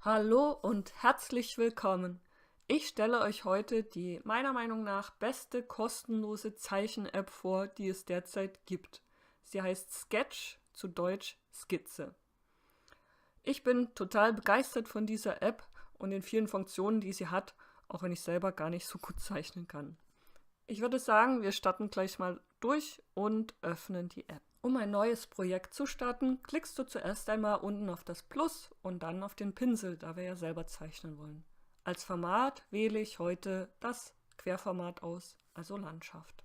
Hallo und herzlich willkommen. Ich stelle euch heute die meiner Meinung nach beste kostenlose Zeichen-App vor, die es derzeit gibt. Sie heißt Sketch, zu Deutsch Skizze. Ich bin total begeistert von dieser App und den vielen Funktionen, die sie hat, auch wenn ich selber gar nicht so gut zeichnen kann. Ich würde sagen, wir starten gleich mal durch und öffnen die App. Um ein neues Projekt zu starten, klickst du zuerst einmal unten auf das Plus und dann auf den Pinsel, da wir ja selber zeichnen wollen. Als Format wähle ich heute das Querformat aus, also Landschaft.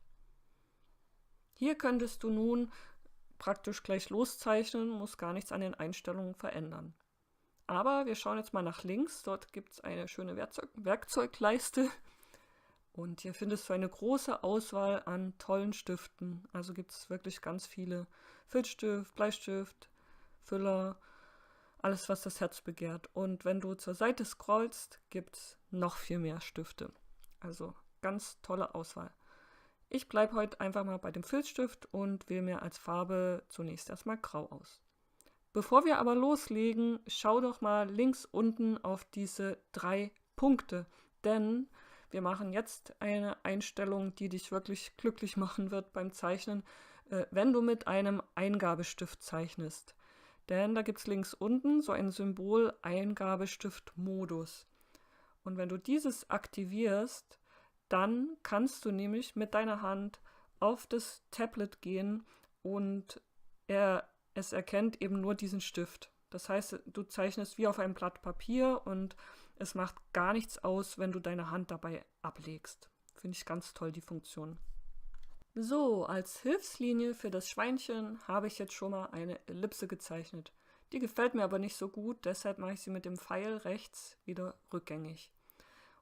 Hier könntest du nun praktisch gleich loszeichnen, musst gar nichts an den Einstellungen verändern. Aber wir schauen jetzt mal nach links, dort gibt es eine schöne Werkzeugleiste. Und hier findest du eine große Auswahl an tollen Stiften. Also gibt es wirklich ganz viele. Filzstift, Bleistift, Füller, alles, was das Herz begehrt. Und wenn du zur Seite scrollst, gibt es noch viel mehr Stifte. Also ganz tolle Auswahl. Ich bleibe heute einfach mal bei dem Filzstift und wähle mir als Farbe zunächst erstmal Grau aus. Bevor wir aber loslegen, schau doch mal links unten auf diese 3 Punkte, denn wir machen jetzt eine Einstellung, die dich wirklich glücklich machen wird beim Zeichnen, wenn du mit einem Eingabestift zeichnest. Denn da gibt es links unten so ein Symbol Eingabestift-Modus. Und wenn du dieses aktivierst, dann kannst du nämlich mit deiner Hand auf das Tablet gehen und es erkennt eben nur diesen Stift. Das heißt, du zeichnest wie auf einem Blatt Papier und es macht gar nichts aus, wenn du deine Hand dabei ablegst. Finde ich ganz toll, die Funktion. So, als Hilfslinie für das Schweinchen habe ich jetzt schon mal eine Ellipse gezeichnet. Die gefällt mir aber nicht so gut, deshalb mache ich sie mit dem Pfeil rechts wieder rückgängig.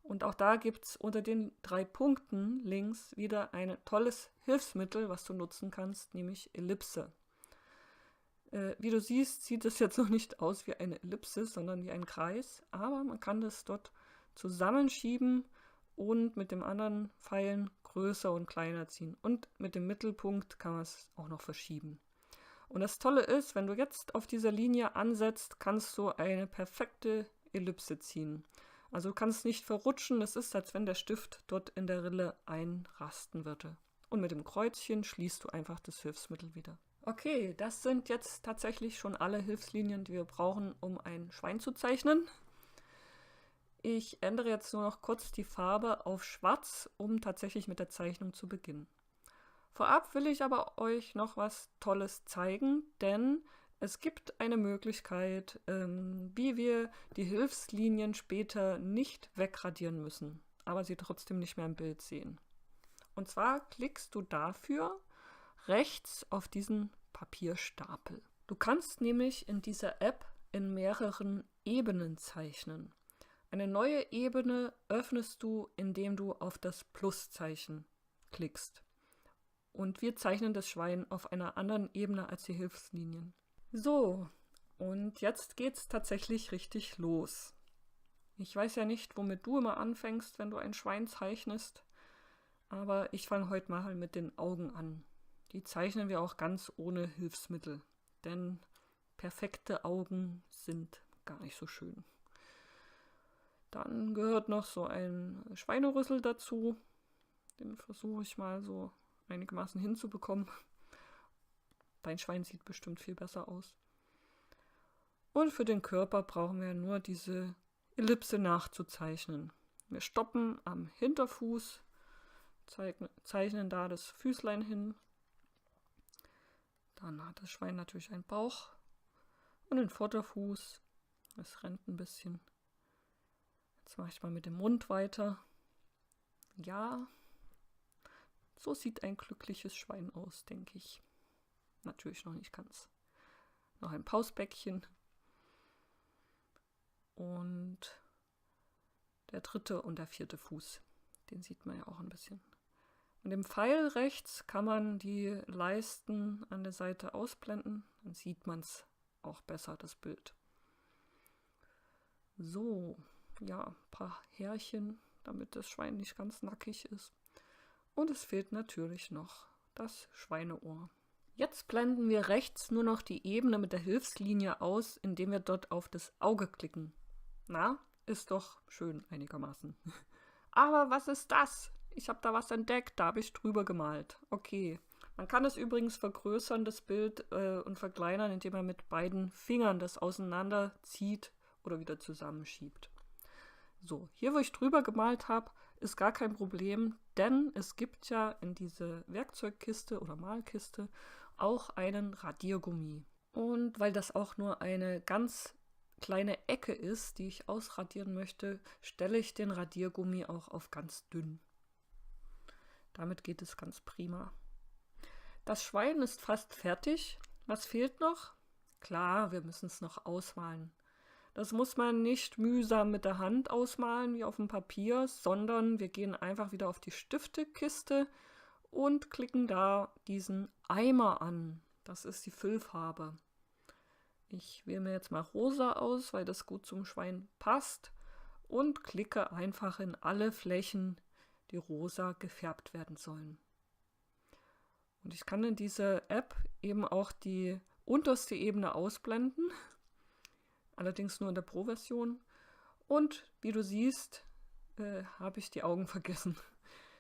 Und auch da gibt es unter den 3 Punkten links wieder ein tolles Hilfsmittel, was du nutzen kannst, nämlich Ellipse. Wie du siehst, sieht es jetzt noch nicht aus wie eine Ellipse, sondern wie ein Kreis, aber man kann das dort zusammenschieben und mit dem anderen Pfeilen größer und kleiner ziehen. Und mit dem Mittelpunkt kann man es auch noch verschieben. Und das Tolle ist, wenn du jetzt auf dieser Linie ansetzt, kannst du eine perfekte Ellipse ziehen. Also du kannst nicht verrutschen, es ist, als wenn der Stift dort in der Rille einrasten würde. Und mit dem Kreuzchen schließt du einfach das Hilfsmittel wieder. Okay, das sind jetzt tatsächlich schon alle Hilfslinien, die wir brauchen, um ein Schwein zu zeichnen. Ich ändere jetzt nur noch kurz die Farbe auf Schwarz, um tatsächlich mit der Zeichnung zu beginnen. Vorab will ich aber euch noch was Tolles zeigen, denn es gibt eine Möglichkeit, wie wir die Hilfslinien später nicht wegradieren müssen, aber sie trotzdem nicht mehr im Bild sehen. Und zwar klickst du dafür rechts auf diesen Papierstapel. Du kannst nämlich in dieser App in mehreren Ebenen zeichnen. Eine neue Ebene öffnest du, indem du auf das Pluszeichen klickst. Und wir zeichnen das Schwein auf einer anderen Ebene als die Hilfslinien. So, und jetzt geht's tatsächlich richtig los. Ich weiß ja nicht, womit du immer anfängst, wenn du ein Schwein zeichnest, aber ich fange heute mal mit den Augen an. Die zeichnen wir auch ganz ohne Hilfsmittel, denn perfekte Augen sind gar nicht so schön. Dann gehört noch so ein Schweinerüssel dazu. Den versuche ich mal so einigermaßen hinzubekommen. Dein Schwein sieht bestimmt viel besser aus. Und für den Körper brauchen wir nur diese Ellipse nachzuzeichnen. Wir stoppen am Hinterfuß, zeichnen da das Füßlein hin. Dann hat das Schwein natürlich einen Bauch und den Vorderfuß. Es rennt ein bisschen. Jetzt mache ich mal mit dem Mund weiter. Ja, so sieht ein glückliches Schwein aus, denke ich. Natürlich noch nicht ganz. Noch ein Pausbäckchen. Und der 3. und der 4. Fuß. Den sieht man ja auch ein bisschen. Mit dem Pfeil rechts kann man die Leisten an der Seite ausblenden. Dann sieht man es auch besser, das Bild. So, ja, ein paar Härchen, damit das Schwein nicht ganz nackig ist. Und es fehlt natürlich noch das Schweineohr. Jetzt blenden wir rechts nur noch die Ebene mit der Hilfslinie aus, indem wir dort auf das Auge klicken. Na, ist doch schön einigermaßen. Aber was ist das? Ich habe da was entdeckt, da habe ich drüber gemalt. Okay. Man kann es übrigens vergrößern, das Bild, und verkleinern, indem man mit beiden Fingern das auseinanderzieht oder wieder zusammenschiebt. So, hier wo ich drüber gemalt habe, ist gar kein Problem, denn es gibt ja in diese Werkzeugkiste oder Malkiste auch einen Radiergummi. Und weil das auch nur eine ganz kleine Ecke ist, die ich ausradieren möchte, stelle ich den Radiergummi auch auf ganz dünn. Damit geht es ganz prima. Das Schwein ist fast fertig. Was fehlt noch? Klar, wir müssen es noch ausmalen. Das muss man nicht mühsam mit der Hand ausmalen wie auf dem Papier, sondern wir gehen einfach wieder auf die Stiftekiste und klicken da diesen Eimer an. Das ist die Füllfarbe. Ich wähle mir jetzt mal rosa aus, weil das gut zum Schwein passt und klicke einfach in alle Flächen, die rosa gefärbt werden sollen. Und ich kann in dieser App eben auch die unterste Ebene ausblenden, allerdings nur in der Pro-Version. Und wie du siehst, habe ich die Augen vergessen.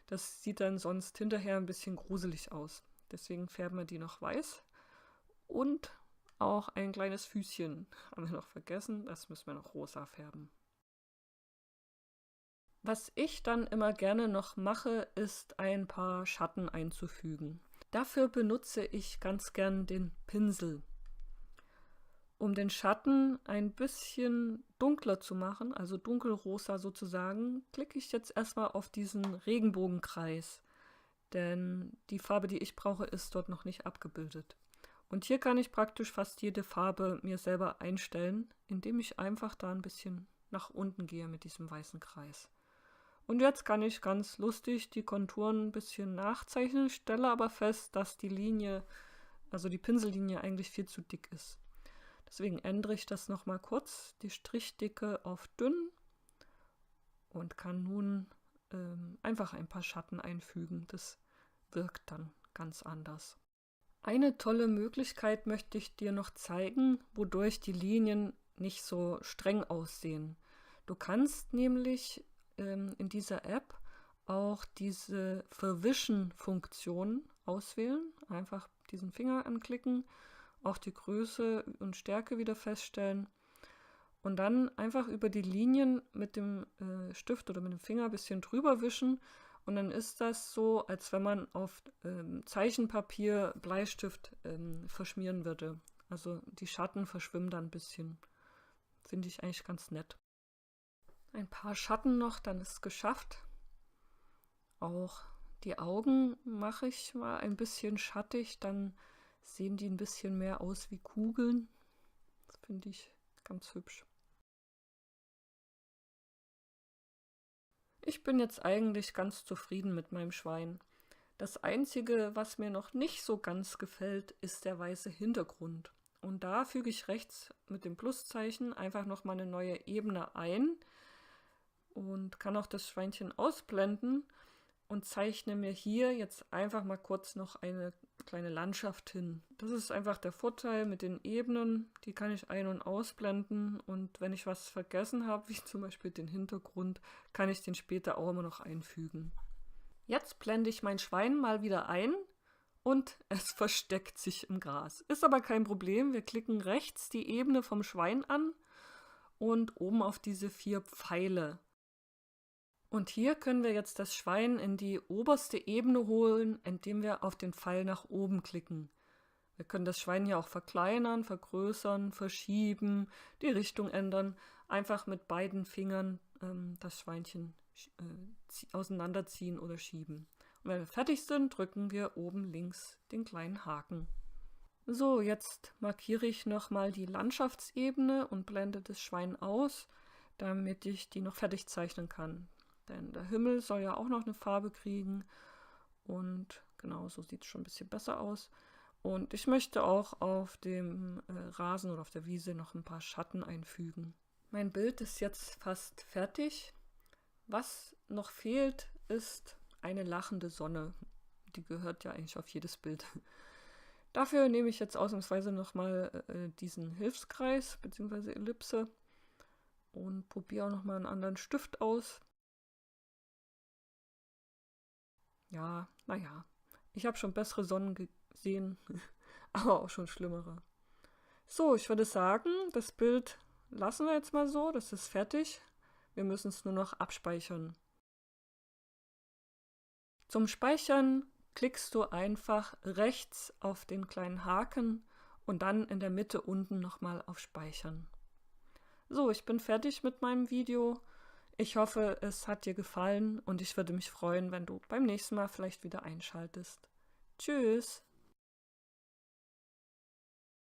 Das sieht dann sonst hinterher ein bisschen gruselig aus. Deswegen färben wir die noch weiß. Und auch ein kleines Füßchen haben wir noch vergessen. Das müssen wir noch rosa färben. Was ich dann immer gerne noch mache, ist ein paar Schatten einzufügen. Dafür benutze ich ganz gern den Pinsel. Um den Schatten ein bisschen dunkler zu machen, also dunkelrosa sozusagen, klicke ich jetzt erstmal auf diesen Regenbogenkreis, denn die Farbe, die ich brauche, ist dort noch nicht abgebildet. Und hier kann ich praktisch fast jede Farbe mir selber einstellen, indem ich einfach da ein bisschen nach unten gehe mit diesem weißen Kreis. Und jetzt kann ich ganz lustig die Konturen ein bisschen nachzeichnen, stelle aber fest, dass die Linie, also die Pinsellinie eigentlich viel zu dick ist. Deswegen ändere ich das nochmal kurz, die Strichdicke auf dünn und kann nun einfach ein paar Schatten einfügen. Das wirkt dann ganz anders. Eine tolle Möglichkeit möchte ich dir noch zeigen, wodurch die Linien nicht so streng aussehen. Du kannst nämlich in dieser App auch diese Verwischen-Funktion auswählen. Einfach diesen Finger anklicken, auch die Größe und Stärke wieder feststellen und dann einfach über die Linien mit dem Stift oder mit dem Finger ein bisschen drüber wischen. Und dann ist das so, als wenn man auf Zeichenpapier Bleistift verschmieren würde. Also die Schatten verschwimmen dann ein bisschen. Finde ich eigentlich ganz nett. Ein paar Schatten noch, dann ist es geschafft. Auch die Augen mache ich mal ein bisschen schattig, dann sehen die ein bisschen mehr aus wie Kugeln. Das finde ich ganz hübsch. Ich bin jetzt eigentlich ganz zufrieden mit meinem Schwein. Das Einzige, was mir noch nicht so ganz gefällt, ist der weiße Hintergrund. Und da füge ich rechts mit dem Pluszeichen einfach nochmal eine neue Ebene ein und kann auch das Schweinchen ausblenden und zeichne mir hier jetzt einfach mal kurz noch eine kleine Landschaft hin. Das ist einfach der Vorteil mit den Ebenen, die kann ich ein- und ausblenden und wenn ich was vergessen habe, wie zum Beispiel den Hintergrund, kann ich den später auch immer noch einfügen. Jetzt blende ich mein Schwein mal wieder ein und es versteckt sich im Gras. Ist aber kein Problem, wir klicken rechts die Ebene vom Schwein an und oben auf diese 4 Pfeile. Und hier können wir jetzt das Schwein in die oberste Ebene holen, indem wir auf den Pfeil nach oben klicken. Wir können das Schwein hier auch verkleinern, vergrößern, verschieben, die Richtung ändern. Einfach mit beiden Fingern das Schweinchen auseinanderziehen oder schieben. Und wenn wir fertig sind, drücken wir oben links den kleinen Haken. So, jetzt markiere ich nochmal die Landschaftsebene und blende das Schwein aus, damit ich die noch fertig zeichnen kann. Denn der Himmel soll ja auch noch eine Farbe kriegen und genau, so sieht es schon ein bisschen besser aus. Und ich möchte auch auf dem Rasen oder auf der Wiese noch ein paar Schatten einfügen. Mein Bild ist jetzt fast fertig. Was noch fehlt, ist eine lachende Sonne. Die gehört ja eigentlich auf jedes Bild. Dafür nehme ich jetzt ausnahmsweise nochmal diesen Hilfskreis bzw. Ellipse und probiere auch nochmal einen anderen Stift aus. Ja, naja, ich habe schon bessere Sonnen gesehen, aber auch schon schlimmere. So, ich würde sagen, das Bild lassen wir jetzt mal so, das ist fertig. Wir müssen es nur noch abspeichern. Zum Speichern klickst du einfach rechts auf den kleinen Haken und dann in der Mitte unten nochmal auf Speichern. So, ich bin fertig mit meinem Video. Ich hoffe, es hat dir gefallen und ich würde mich freuen, wenn du beim nächsten Mal vielleicht wieder einschaltest. Tschüss!